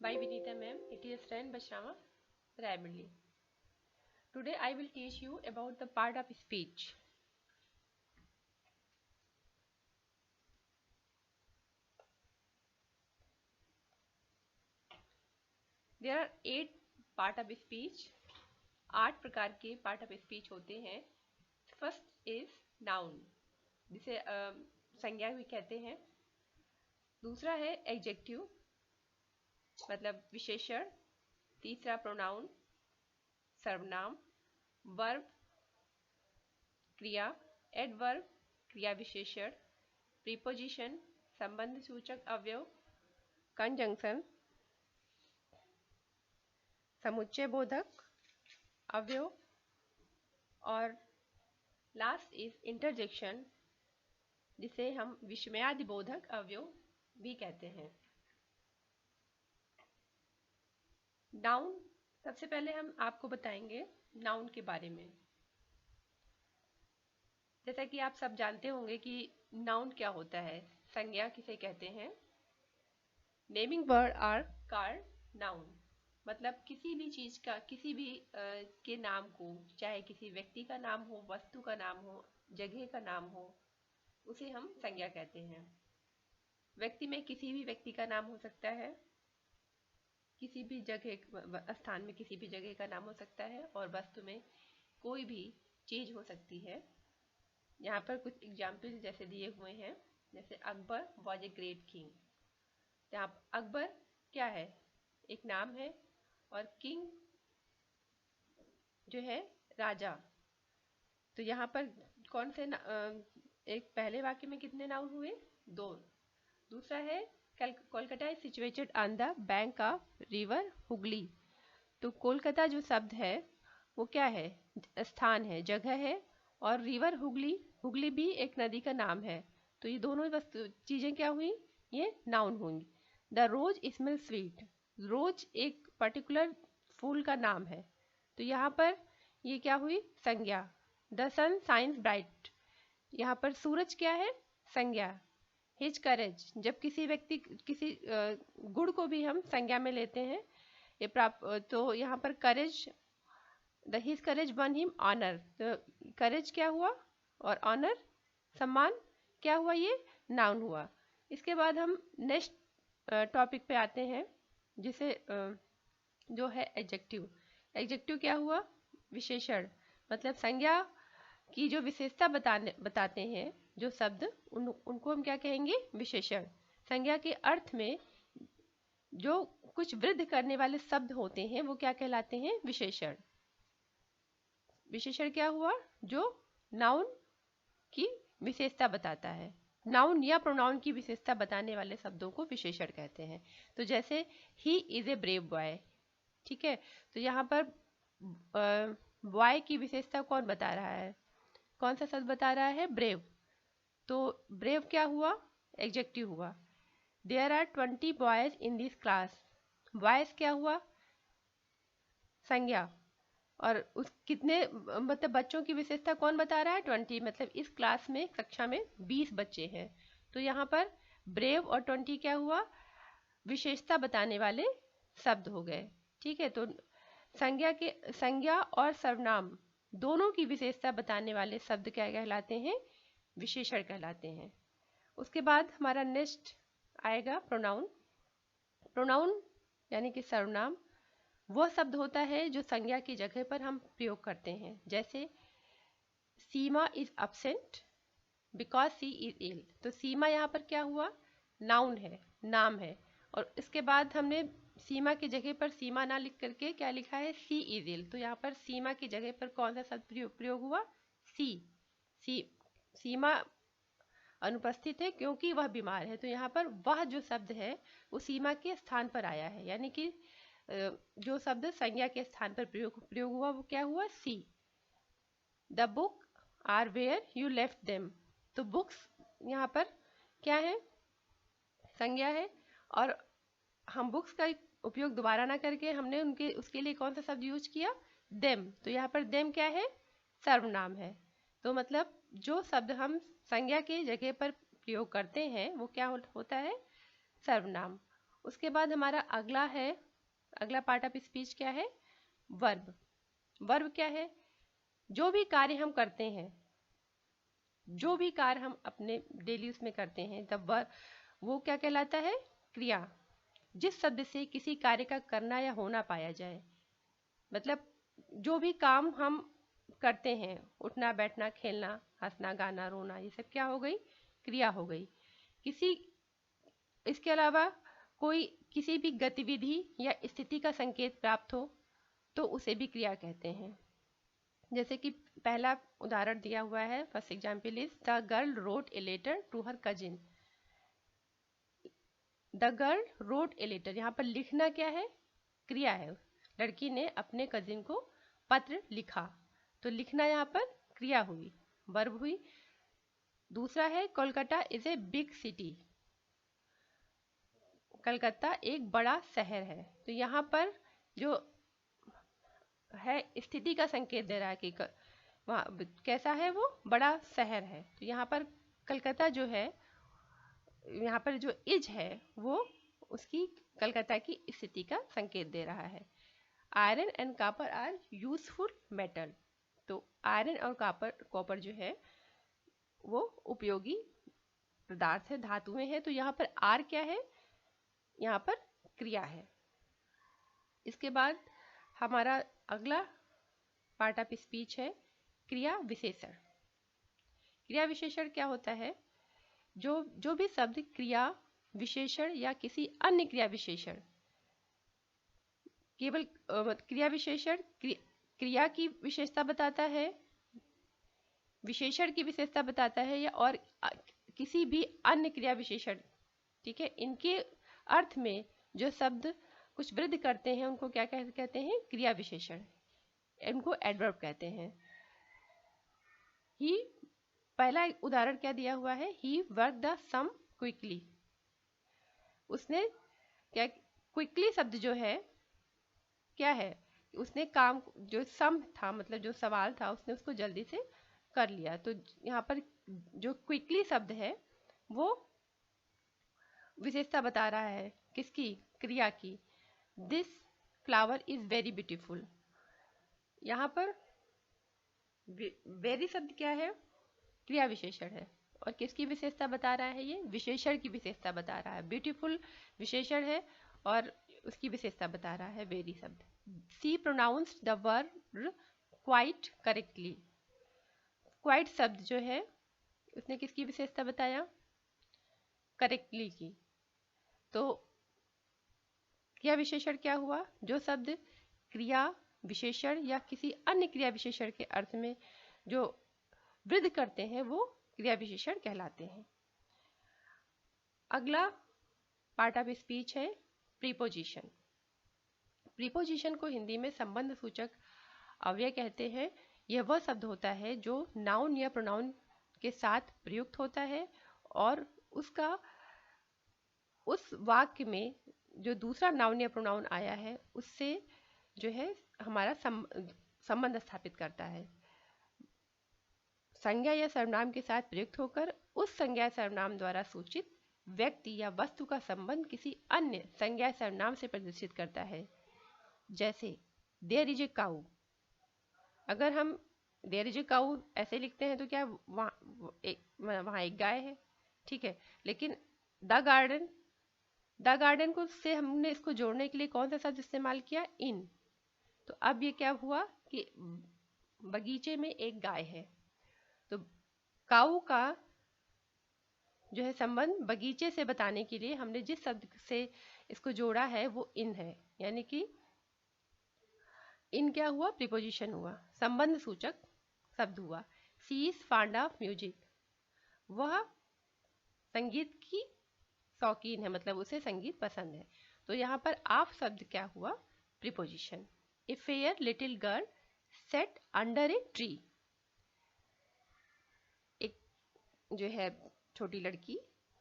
by Vinita ma'am. It is Ren Bashrama primarily. Today I will teach you about the part of speech. There are 8 part of speech. 8 प्रकार के part of speech होते हैं. First is noun, जिसे संज्ञा भी कहते हैं. दूसरा है adjective, मतलब विशेषण. तीसरा pronoun, सर्वनाम. verb, क्रिया. adverb, क्रिया विशेषण. preposition, संबंध सूचक अवयव. conjunction, समुच्चय बोधक अवयव. और लास्ट इज इंटरजेक्शन, जिसे हम विस्मयादि बोधक अवयव भी कहते हैं. नाउन, सबसे पहले हम आपको बताएंगे नाउन के बारे में. जैसा कि आप सब जानते होंगे कि नाउन क्या होता है, संज्ञा किसे कहते हैं. Naming word are called noun. मतलब किसी भी चीज का, किसी भी के नाम को, चाहे किसी व्यक्ति का नाम हो, वस्तु का नाम हो, जगह का नाम हो, उसे हम संज्ञा कहते हैं. व्यक्ति में किसी भी व्यक्ति का नाम हो सकता है, किसी भी जगह, स्थान में किसी भी जगह का नाम हो सकता है, और वस्तु में कोई भी चीज हो सकती है. यहाँ पर कुछ एग्जाम्पल जैसे दिए हुए हैं, जैसे Akbar was a great king. यहाँ अकबर क्या है, एक नाम है, और किंग जो है राजा. तो यहाँ पर कौन से एक पहले वाक्य में कितने नाउन हुए, 2. दूसरा है Kolkata is situated on the bank of river Hooghly. तो कोलकाता जो शब्द है वो क्या है, स्थान है, जगह है. और रिवर हुगली, हुगली भी एक नदी का नाम है. तो ये दोनों वस्तु चीजें क्या हुई, ये नाउन हुई. द रोज स्मेल स्वीट, रोज एक पर्टिकुलर फूल का नाम है. तो यहाँ पर ये क्या हुई, संज्ञा. द सन शाइन्स ब्राइट, यहाँ पर सूरज क्या है, संज्ञा. हिज करेज, जब किसी व्यक्ति, किसी गुण को भी हम संज्ञा में लेते हैं, ये तो यहाँ पर courage, the his courage won him honour. तो करेज क्या हुआ, और ऑनर सम्मान क्या हुआ, ये नाउन हुआ. इसके बाद हम नेक्स्ट टॉपिक पे आते हैं, जिसे जो है एडजेक्टिव. एडजेक्टिव क्या हुआ, विशेषण. मतलब संज्ञा की जो विशेषता बताते हैं जो शब्द, उनको हम क्या कहेंगे, विशेषण. संज्ञा के अर्थ में जो कुछ वृद्धि करने वाले शब्द होते हैं वो क्या कहलाते हैं, विशेषण. विशेषण क्या हुआ, जो नाउन की विशेषता बताता है. नाउन या प्रोनाउन की विशेषता बताने वाले शब्दों को विशेषण कहते हैं. तो जैसे he is a brave boy, ठीक है. तो यहाँ पर बॉय की विशेषता कौन बता रहा है, कौन सा शब्द बता रहा है, ब्रेव. तो ब्रेव क्या हुआ, एडजेक्टिव हुआ. There are 20 boys in this class, boys क्या हुआ, संज्ञा. और उस कितने, मतलब बच्चों की विशेषता कौन बता रहा है, 20. मतलब इस क्लास में, कक्षा में 20 बच्चे हैं. तो यहाँ पर ब्रेव और 20 क्या हुआ, विशेषता बताने वाले शब्द हो गए. ठीक है. तो संज्ञा और सर्वनाम दोनों की विशेषता बताने वाले शब्द क्या कहलाते हैं, विशेषण कहलाते हैं. उसके बाद हमारा नेक्स्ट आएगा प्रोनाउन. प्रोनाउन यानी कि सर्वनाम वह शब्द होता है जो संज्ञा की जगह पर हम प्रयोग करते हैं. जैसे Seema is absent because she is ill. तो सीमा यहाँ पर क्या हुआ, नाउन है, नाम है. और इसके बाद हमने सीमा की जगह पर सीमा ना लिख करके क्या लिखा है, सी इज इल. तो यहाँ पर सीमा की जगह पर कौन सा शब्द प्रयोग हुआ, सी. सीमा अनुपस्थित है क्योंकि वह बीमार है. तो यहाँ पर वह जो शब्द है वो सीमा के स्थान पर आया है, यानी कि जो शब्द संज्ञा के स्थान पर प्रयोग हुआ वो क्या हुआ, she. The book are where you left them. तो बुक्स यहाँ पर क्या है, संज्ञा है. और हम बुक्स का उपयोग दोबारा ना करके हमने उसके लिए कौन सा शब्द यूज किया, देम. तो यहाँ पर देम क्या है, सर्वनाम है. तो मतलब जो शब्द हम संज्ञा के जगह पर प्रयोग करते हैं वो क्या होता है, सर्वनाम. उसके बाद हमारा अगला पार्ट ऑफ स्पीच क्या है? वर्ब। वर्ब क्या है? जो भी कार्य हम करते हैं, जो भी कार्य हम अपने डेली उसमें करते हैं, तब वो क्या कहलाता है? क्रिया। जिस शब्द से किसी कार्य का करना या होना पाया जाए, मतलब जो भी काम हम करते हैं, उठना बैठना खेलना हंसना गाना रोना, ये सब क्या हो गई? क्रिया हो गई। इसके अलावा कोई किसी भी गतिविधि या स्थिति का संकेत प्राप्त हो तो उसे भी क्रिया कहते हैं। जैसे कि पहला उदाहरण दिया हुआ है, first example is the girl wrote a letter to her cousin. The girl wrote a letter, यहाँ पर लिखना क्या है? क्रिया है। लड़की ने अपने कजिन को पत्र लिखा, तो लिखना यहाँ पर क्रिया हुई, वर्ब हुई। दूसरा है Kolkata is a big city. Calcutta एक बड़ा शहर है, तो यहाँ पर जो है स्थिति का संकेत दे रहा है कि वहाँ कैसा है, वो बड़ा शहर है। तो यहाँ पर कलकत्ता जो है, यहाँ पर जो इज है वो उसकी कलकत्ता की स्थिति का संकेत दे रहा है। Iron and copper are useful metal. तो आयरन और कॉपर जो है वो उपयोगी पदार्थ है, धातुएं हैं। तो यहाँ पर आर क्या है? यहाँ पर क्रिया है। इसके बाद हमारा अगला पार्ट ऑफ स्पीच है क्रिया विशेषण। क्रिया विशेषण क्या होता है? जो भी शब्द क्रिया विशेषण या किसी अन्य क्रिया विशेषण, केवल क्रिया विशेषण क्रिया की विशेषता बताता है, विशेषण की विशेषता बताता है, या और किसी भी अन्य क्रिया विशेषण, ठीक है, इनके अर्थ में जो शब्द कुछ वृद्धि करते हैं उनको क्या कहते हैं? क्रिया विशेषण। इनको एडवर्ब कहते हैं। ही, पहला उदाहरण क्या दिया हुआ है? ही वर्क द सम क्विकली। उसने क्या, क्विकली शब्द जो है क्या है? उसने काम, जो सम था मतलब जो सवाल था, उसने उसको जल्दी से कर लिया। तो यहाँ पर जो क्विकली शब्द है वो विशेषता बता रहा है किसकी? क्रिया की। This flower is very beautiful. यहाँ पर वेरी शब्द क्या है? क्रिया विशेषण है। और किसकी विशेषता बता रहा है? ये विशेषण की विशेषता बता रहा है। ब्यूटीफुल विशेषण है और उसकी विशेषता बता रहा है वेरी शब्द। She pronounced the word quite correctly. Quite शब्द जो है उसने किसकी विशेषता बताया? करेक्टली की। तो क्रिया विशेषण क्या हुआ? जो शब्द क्रिया विशेषण या किसी अन्य क्रिया विशेषण के अर्थ में जो वृद्धि करते हैं वो क्रिया विशेषण कहलाते हैं। अगला पार्ट ऑफ स्पीच है प्रीपोजिशन। प्रीपोजिशन को हिंदी में संबंध सूचक अव्यय कहते हैं। यह वह शब्द होता है जो नाउन या प्रोनाउन के साथ प्रयुक्त होता है और उसका उस वाक्य में जो दूसरा नाउन या प्रोनाउन आया है उससे जो है हमारा संबंध स्थापित करता है। संज्ञा या सर्वनाम के साथ प्रयुक्त होकर उस संज्ञा सर्वनाम द्वारा सूचित व्यक्ति या वस्तु का संबंध किसी अन्य संज्ञा सर्वनाम से प्रदर्शित करता है। जैसे देयर इज ए काऊ। अगर हम देयर इज ए काऊ ऐसे लिखते हैं तो क्या वहाँ एक गाय है, ठीक है। लेकिन द गार्डन को से हमने इसको जोड़ने के लिए कौन सा शब्द इस्तेमाल किया? इन। तो अब ये क्या हुआ कि बगीचे में एक गाय है। तो काऊ का जो है संबंध बगीचे से बताने के लिए हमने जिस शब्द से इसको जोड़ा है वो इन है, यानी कि इन क्या हुआ? प्रीपोजिशन हुआ, संबंध सूचक शब्द हुआ। सी इज फॉन्ड ऑफ म्यूजिक। वह संगीत की शौकीन है, मतलब उसे संगीत पसंद है। तो यहाँ पर ऑफ शब्द क्या हुआ? Preposition. A fair little girl set under a tree. एक जो है छोटी लड़की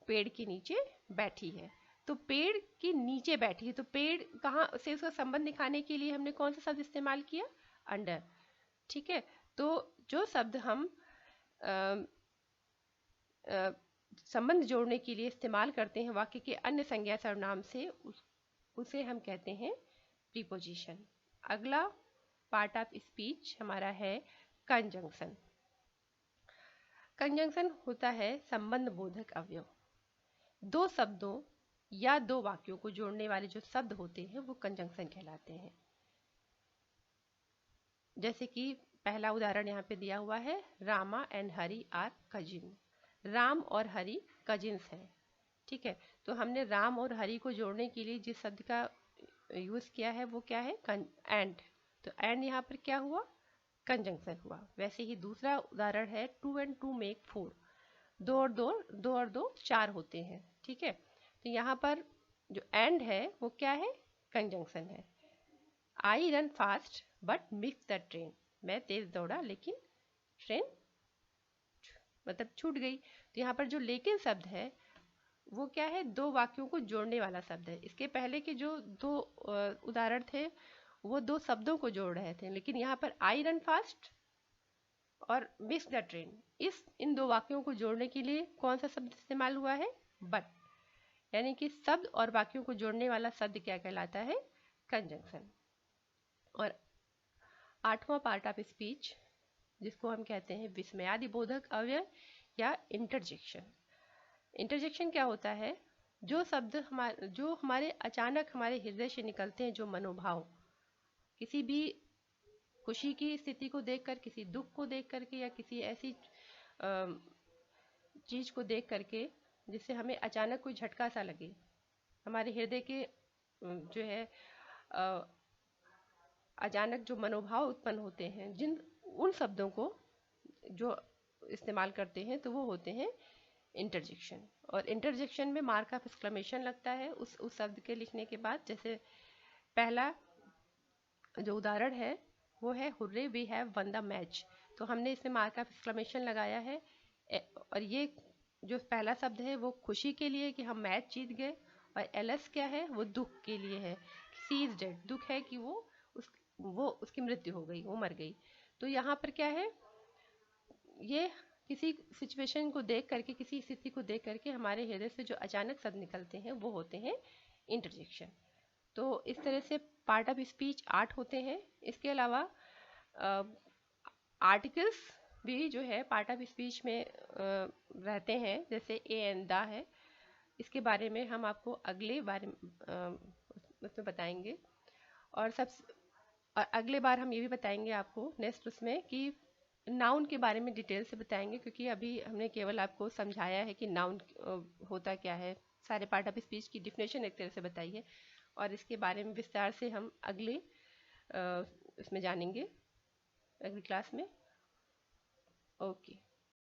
पेड़ के नीचे बैठी है। तो पेड़ के नीचे बैठी है, तो पेड़ कहाँ से उसका संबंध दिखाने के लिए हमने कौन सा शब्द इस्तेमाल किया? अंडर, ठीक है। तो जो शब्द हम संबंध जोड़ने के लिए इस्तेमाल करते हैं वाक्य के अन्य संज्ञा सर्वनाम से, उसे हम कहते हैं प्रीपोजिशन। अगला पार्ट ऑफ स्पीच हमारा है कंजंक्शन। कंजंक्शन होता है संबंध बोधक अवयव। दो शब्दों या दो वाक्यों को जोड़ने वाले जो शब्द होते हैं वो कंजंक्शन कहलाते हैं। जैसे कि पहला उदाहरण यहाँ पे दिया हुआ है, Rama and Hari are cousin. Ram और हरी कजिन्स हैं, ठीक है। तो हमने राम और हरी को जोड़ने के लिए जिस शब्द का यूज किया है वो क्या है, एंड। तो एंड यहाँ पर क्या हुआ, कंजंक्शन हुआ। वैसे ही दूसरा उदाहरण है, 2 and 2 make 4। दो और दो चार होते हैं, ठीक है। तो यहाँ पर जो एंड है वो क्या है, कंजंक्शन है। I run fast but miss the train. मैं तेज दौड़ा लेकिन ट्रेन मतलब छूट गई। तो यहाँ पर जो लेकिन शब्द है वो क्या है, दो वाक्यों को जोड़ने वाला शब्द है। इसके पहले के जो दो उदाहरण थे वो दो शब्दों को जोड़ रहे थे, लेकिन यहाँ पर आई रन फास्ट और मिस द ट्रेन, इन दो वाक्यों को जोड़ने के लिए कौन सा शब्द इस्तेमाल हुआ है, बट। यानी कि शब्द और वाक्यों को जोड़ने वाला शब्द क्या कहलाता है, कंजंक्शन। और आठवां पार्ट ऑफ स्पीच जिसको हम कहते हैं विस्मयादि बोधक अवयव या इंटरजेक्शन। इंटरजेक्शन क्या होता है, जो शब्द जो हमारे अचानक हमारे हृदय से निकलते हैं, जो मनोभाव किसी भी खुशी की स्थिति को देखकर, किसी दुख को देख करके, या किसी ऐसी चीज को देख करके जिससे हमें अचानक कोई झटका सा लगे, हमारे हृदय के जो है अचानक जो मनोभाव उत्पन्न होते हैं, उन शब्दों को जो इस्तेमाल करते हैं तो वो होते हैं इंटरजेक्शन। और इंटरजेक्शन में मार्क ऑफ एक्सक्लेमेशन लगता है उस शब्द के लिखने के बाद। जैसे पहला जो उदाहरण है वो है, hurray we have won the match. तो हमने इसमें मार्क ऑफ एक्सक्लेमेशन लगाया है। और ये जो पहला शब्द है वो खुशी के लिए कि हम मैच जीत गए, और एलएस क्या है, वो दुख के लिए है, सी इज डेड। दुख है कि वो उसकी मृत्यु हो गई, वो मर गई। तो यहाँ पर क्या है, ये किसी सिचुएशन को देख करके, किसी स्थिति को देख करके हमारे हृदय से जो अचानक शब्द निकलते हैं वो होते हैं इंटरजेक्शन। तो इस तरह से पार्ट ऑफ स्पीच 8 होते हैं। इसके अलावा आर्टिकल्स भी जो है पार्ट ऑफ स्पीच में रहते हैं, जैसे ए एंड द है। इसके बारे में हम आपको अगले बारे उसमें बताएंगे। और अगले बार हम ये भी बताएंगे आपको नेक्स्ट उसमें कि नाउन के बारे में डिटेल से बताएंगे, क्योंकि अभी हमने केवल आपको समझाया है कि नाउन होता क्या है, सारे पार्ट ऑफ स्पीच की डिफिनेशन एक तरह से बताई है। और इसके बारे में विस्तार से हम अगले उसमें जानेंगे, अगली क्लास में। ओके।